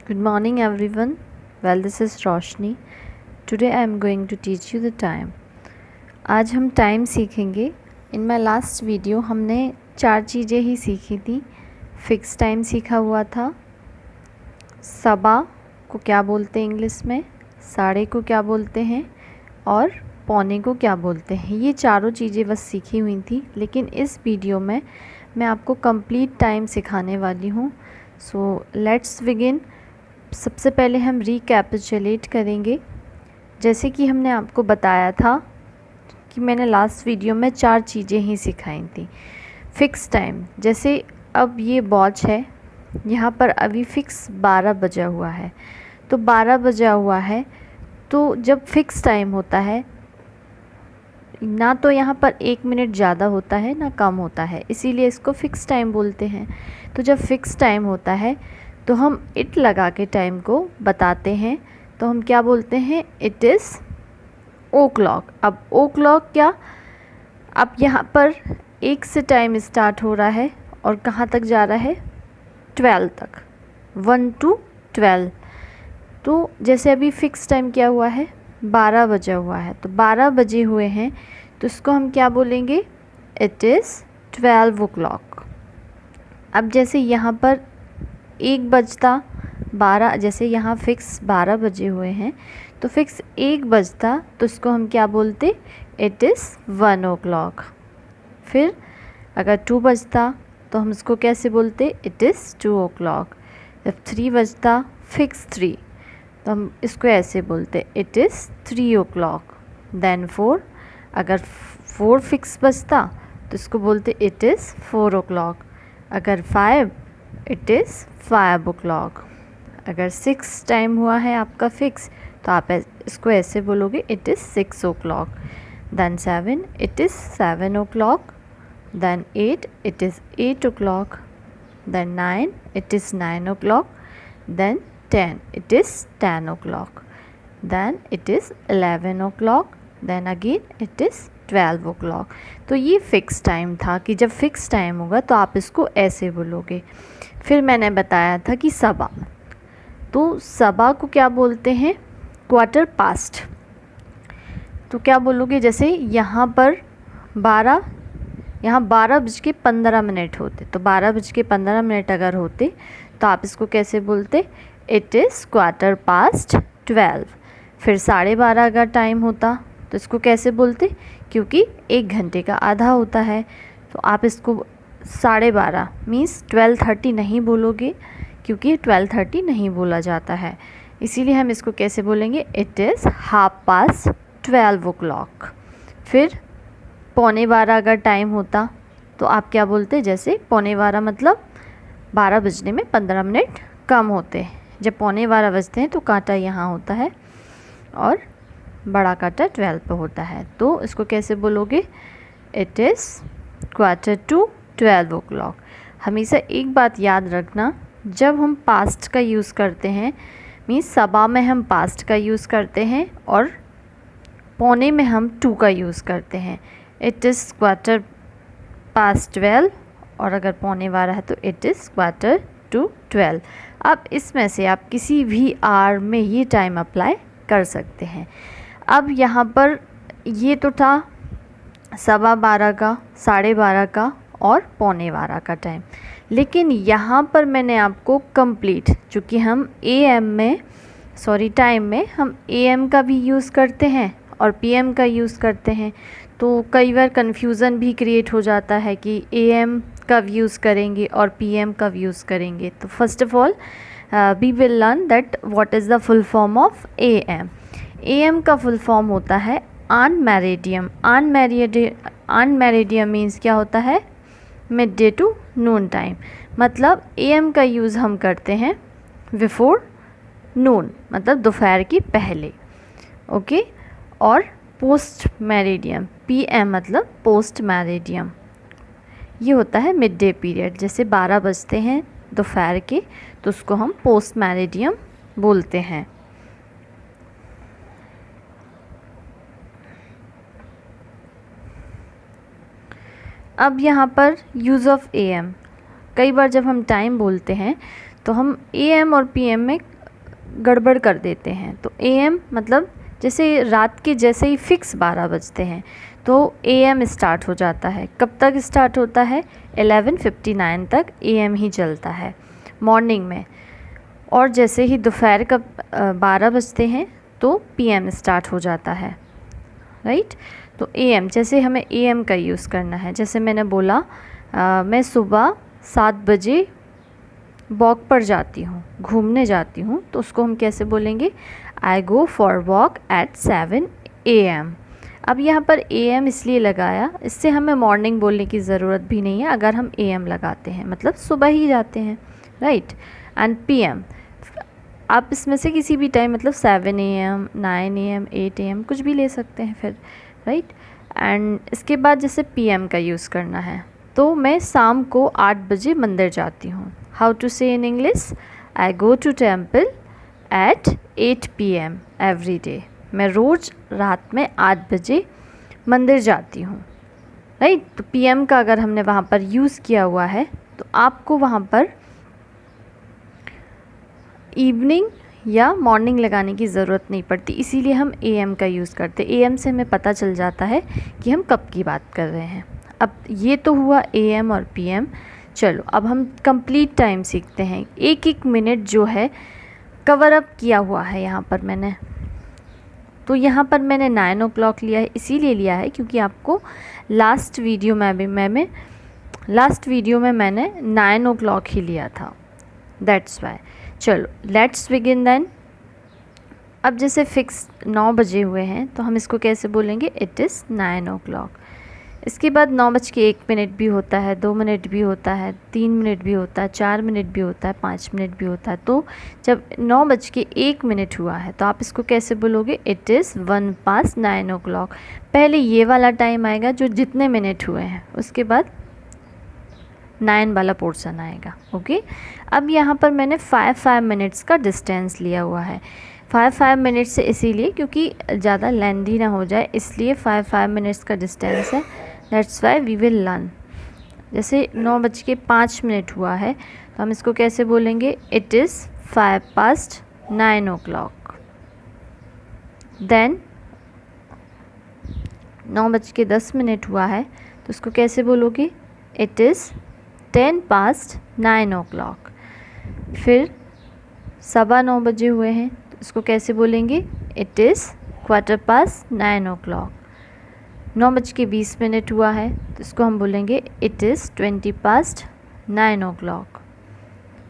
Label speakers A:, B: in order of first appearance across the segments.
A: Good morning everyone. Well, this is Roshni. Today I am going to teach you the time. आज हम time सीखेंगे. इन my last video हमने 4 चीज़ें ही सीखी थी. फिक्स टाइम सीखा हुआ था, सबा को क्या बोलते हैं इंग्लिश में, साढ़े को क्या बोलते हैं और पौने को क्या बोलते हैं. ये चारों चीज़ें बस सीखी हुई थी, लेकिन इस वीडियो में मैं आपको कंप्लीट टाइम सिखाने वाली हूँ. So let's begin. सबसे पहले हम रिकैपिचुलेट करेंगे. जैसे कि हमने आपको बताया था कि मैंने लास्ट वीडियो में 4 चीज़ें ही सिखाई थी. फ़िक्स टाइम, जैसे अब ये वॉच है, यहाँ पर अभी फ़िक्स 12 बजा हुआ है. तो 12 बजा हुआ है, तो जब फ़िक्स टाइम होता है ना तो यहाँ पर 1 मिनट ज़्यादा होता है ना कम होता है, इसीलिए इसको फ़िक्स टाइम बोलते हैं. तो जब फ़िक्स टाइम होता है तो हम इट लगा के टाइम को बताते हैं. तो हम क्या बोलते हैं, इट इज़ ओ क्लॉक. अब ओ क्लॉक क्या, अब यहाँ पर 1 से टाइम स्टार्ट हो रहा है और कहाँ तक जा रहा है, 12 तक, 1 to 12. तो जैसे अभी फ़िक्स टाइम क्या हुआ है, 12 बजा हुआ है, तो 12 बजे हुए हैं, तो इसको हम क्या बोलेंगे, इट इज़ 12 ओ क्लॉक. अब जैसे यहाँ पर 1 बजता 12, जैसे यहाँ फ़िक्स 12 बजे हुए हैं, तो फ़िक्स 1 बजता तो इसको हम क्या बोलते, इट इज़ 1 ओ क्लॉक. फिर अगर 2 बजता तो हम इसको कैसे बोलते, इट इज़ 2 ओ क्लॉक. जब 3 बजता, फ़िक्स 3, तो हम इसको ऐसे बोलते, it is 3 o'clock. Then 4, अगर 4 फिक्स बजता तो इसको बोलते, इट इज़ 4 ओ क्लॉक. अगर 5, इट इज़ 5 ओ क्लॉक. अगर 6 टाइम हुआ है आपका फ़िक्स, तो आप इसको ऐसे बोलोगे, it is 6 o'clock. Then 7, it is 7 o'clock. Then 8, it is 8 o'clock. Then 9, it is 9 o'clock. Then 10, it is 10 o'clock. Then it is 11 o'clock. Then again it is 12 o'clock. तो ये fix time था कि जब fix time होगा तो आप इसको ऐसे बोलोगे. फिर मैंने बताया था कि सबा, तो सबा को क्या बोलते हैं, क्वार्टर पास्ट. तो क्या बोलोगे, जैसे यहाँ पर 12, यहाँ 12:15 होते, तो 12:15 अगर होते तो आप इसको कैसे बोलते, इट इज़ क्वार्टर पास्ट 12. फिर 12:30 अगर टाइम होता तो इसको कैसे बोलते, क्योंकि 1 घंटे का आधा होता है, तो आप इसको 12:30 मीन्स 12:30 नहीं बोलोगे, क्योंकि 12:30 नहीं बोला जाता है, इसीलिए हम इसको कैसे बोलेंगे, इट इज़ 12:30 ओ क्लॉक. फिर 11:45 अगर टाइम होता तो आप क्या बोलते, जैसे 11:45 मतलब 12 बजने में 15 मिनट कम होते हैं. जब 11:45 बजते हैं तो कांटा यहाँ होता है और बड़ा कांटा 12 पे होता है, तो इसको कैसे बोलोगे, इट इज़ 11:45 ओ क्लॉक. हमेशा एक बात याद रखना, जब हम पास्ट का यूज़ करते हैं, मीन्स सबा में हम पास्ट का यूज़ करते हैं और पौने में हम 2 का यूज़ करते हैं. इट इज़ 12:15, और अगर 11:45 है तो इट इज़ 11:45. अब इसमें से आप किसी भी आवर में ये टाइम अप्लाई कर सकते हैं. अब यहाँ पर ये तो था 12:15 का, 12:30 का और 11:45 का टाइम, लेकिन यहाँ पर मैंने आपको कंप्लीट, चूँकि हम टाइम में हम AM का भी यूज़ करते हैं और PM का यूज़ करते हैं, तो कई बार कन्फ्यूज़न भी क्रिएट हो जाता है कि AM कब यूज़ करेंगे और PM कब यूज़ करेंगे. तो first of all we will learn that what is the full form of AM. AM का फुल फॉर्म होता है ante meridiem. Ante meridiem means क्या होता है, midday to noon time. मतलब AM का यूज़ हम करते हैं बिफोर नून, मतलब दोपहर की पहले, ओके. और पोस्ट मेरिडियम, PM मतलब पोस्ट मेरिडियम, ये होता है मिड डे पीरियड. जैसे 12 बजते हैं दोपहर के, तो उसको हम पोस्ट मेरिडियम बोलते हैं. अब यहाँ पर यूज़ ऑफ AM, कई बार जब हम टाइम बोलते हैं तो हम AM और PM में गड़बड़ कर देते हैं। तो AM मतलब जैसे रात के जैसे ही फिक्स 12 बजते हैं तो AM स्टार्ट हो जाता है। कब तक स्टार्ट होता है? 11:59 तक AM ही चलता है मॉर्निंग में। और जैसे ही दोपहर का 12 बजते हैं तो PM स्टार्ट हो जाता है, राइट। तो AM जैसे हमें AM का यूज़ करना है, जैसे मैंने बोला मैं सुबह 7 बजे वॉक पर जाती हूँ, घूमने जाती हूँ, तो उसको हम कैसे बोलेंगे? I go for walk at 7 AM। अब यहाँ पर AM इसलिए लगाया, इससे हमें मॉर्निंग बोलने की ज़रूरत भी नहीं है अगर हम AM लगाते हैं, मतलब सुबह ही जाते हैं, राइट। एंड PM आप इसमें से किसी भी टाइम, मतलब 7 AM, 9 AM, 8 AM कुछ भी ले सकते हैं फिर, राइट। एंड इसके बाद जैसे PM का यूज़ करना है, तो मैं शाम को 8 बजे मंदिर जाती हूँ। How to say in English? I go to temple at 8 PM every day. मैं रोज़ रात में 8 बजे मंदिर जाती हूँ, राइट। तो PM का अगर हमने वहाँ पर यूज़ किया हुआ है तो आपको वहाँ पर इवनिंग या मॉर्निंग लगाने की ज़रूरत नहीं पड़ती, इसीलिए हम AM का यूज़ करते। AM से हमें पता चल जाता है कि हम कब की बात कर रहे हैं। अब ये तो हुआ AM और PM। चलो अब हम कंप्लीट टाइम सीखते हैं। एक एक मिनट जो है कवर अप किया हुआ है यहाँ पर मैंने, तो यहाँ पर मैंने 9 o'clock लिया है, इसीलिए लिया है क्योंकि आपको लास्ट वीडियो में मैंने 9 o'clock ही लिया था, दैट्स वाई। चलो लेट्स बिगिन देन। अब जैसे फिक्स 9 बजे हुए हैं तो हम इसको कैसे बोलेंगे? It is 9 o'clock। इसके बाद 9:01 भी होता है, 2 मिनट भी होता है, 3 मिनट भी होता है, 4 मिनट भी होता है, 5 मिनट भी होता है। तो जब 9:01 हुआ है तो आप इसको कैसे बोलोगे? It is 9 o'clock। पहले ये वाला टाइम आएगा जो जितने मिनट हुए हैं, उसके बाद 9 वाला पोर्शन आएगा, ओके। अब यहाँ पर मैंने 5 मिनट्स का डिस्टेंस लिया हुआ है। 5 मिनट्स से इसीलिए क्योंकि ज़्यादा लेंदी ना हो जाए, इसलिए 5 मिनट्स का डिस्टेंस है, that's why we will learn. जैसे 9:05 हुआ है तो हम इसको कैसे बोलेंगे? It is 9 o'clock। देन 9:10 हुआ है तो उसको कैसे बोलोगे? It is 9 o'clock। फिर 9:15 बजे हुए हैं तो इसको कैसे बोलेंगे? It is 9 o'clock। 9:20 हुआ है तो इसको हम बोलेंगे इट इज़ 9 o'clock।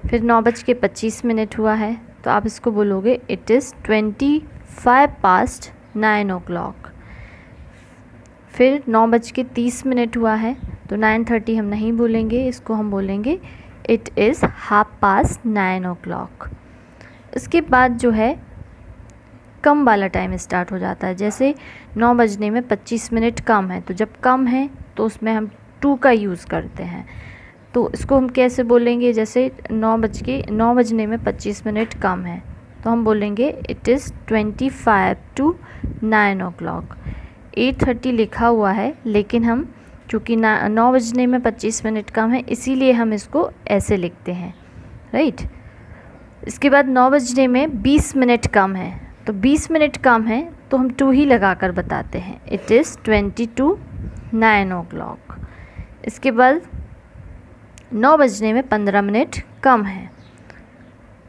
A: फिर 9:25 हुआ है तो आप इसको बोलोगे इट इज़ 9 o'clock। फिर 9:30 हुआ है तो 9:30 हम नहीं बोलेंगे, इसको हम बोलेंगे इट इज़ 9:30 o'clock। इसके बाद जो है कम वाला टाइम स्टार्ट हो जाता है। जैसे 9:25 कम है, तो जब कम है तो उसमें हम 2 का यूज़ करते हैं। तो इसको हम कैसे बोलेंगे? जैसे 9:25 कम है तो हम बोलेंगे इट इज़ 25 to 9 o'clock। 8:30 लिखा हुआ है लेकिन हम चूँकि 9:25 कम है इसीलिए हम इसको ऐसे लिखते हैं, राइट। इसके बाद 9:20 कम है, तो 20 मिनट कम है तो हम 2 ही लगा कर बताते हैं, इट इज़ 9 o'clock। इसके बाद 9:15 कम है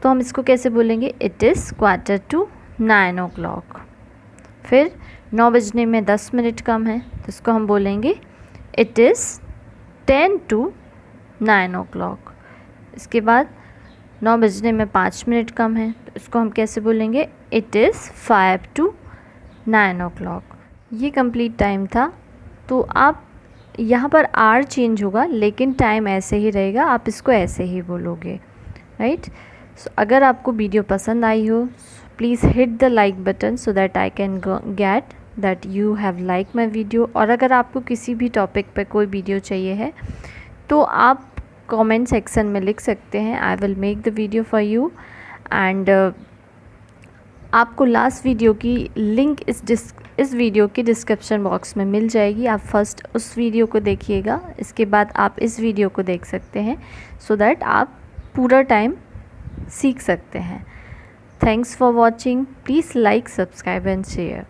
A: तो हम इसको कैसे बोलेंगे? It is 9 o'clock। फिर 9:10 कम है तो इसको हम बोलेंगे इट इज़ 10 to 9 o'clock। इसके बाद 9:05 कम है तो इसको हम कैसे बोलेंगे? It is 5 to 9 o'clock। ये कंप्लीट टाइम था। तो आप यहाँ पर आर चेंज होगा लेकिन टाइम ऐसे ही रहेगा, आप इसको ऐसे ही बोलोगे, राइट। सो अगर आपको वीडियो पसंद आई हो please hit the like button so that I can get that you have like my video. और अगर आपको किसी भी टॉपिक पे कोई वीडियो चाहिए है तो आप कमेंट सेक्शन में लिख सकते हैं, I will make the video for you. And आपको लास्ट वीडियो की लिंक इस वीडियो के डिस्क्रिप्शन बॉक्स में मिल जाएगी। आप फर्स्ट उस वीडियो को देखिएगा, इसके बाद आप इस वीडियो को देख सकते हैं सो दैट आप पूरा टाइम सीख सकते हैं। Thanks for watching. Please like, subscribe and share.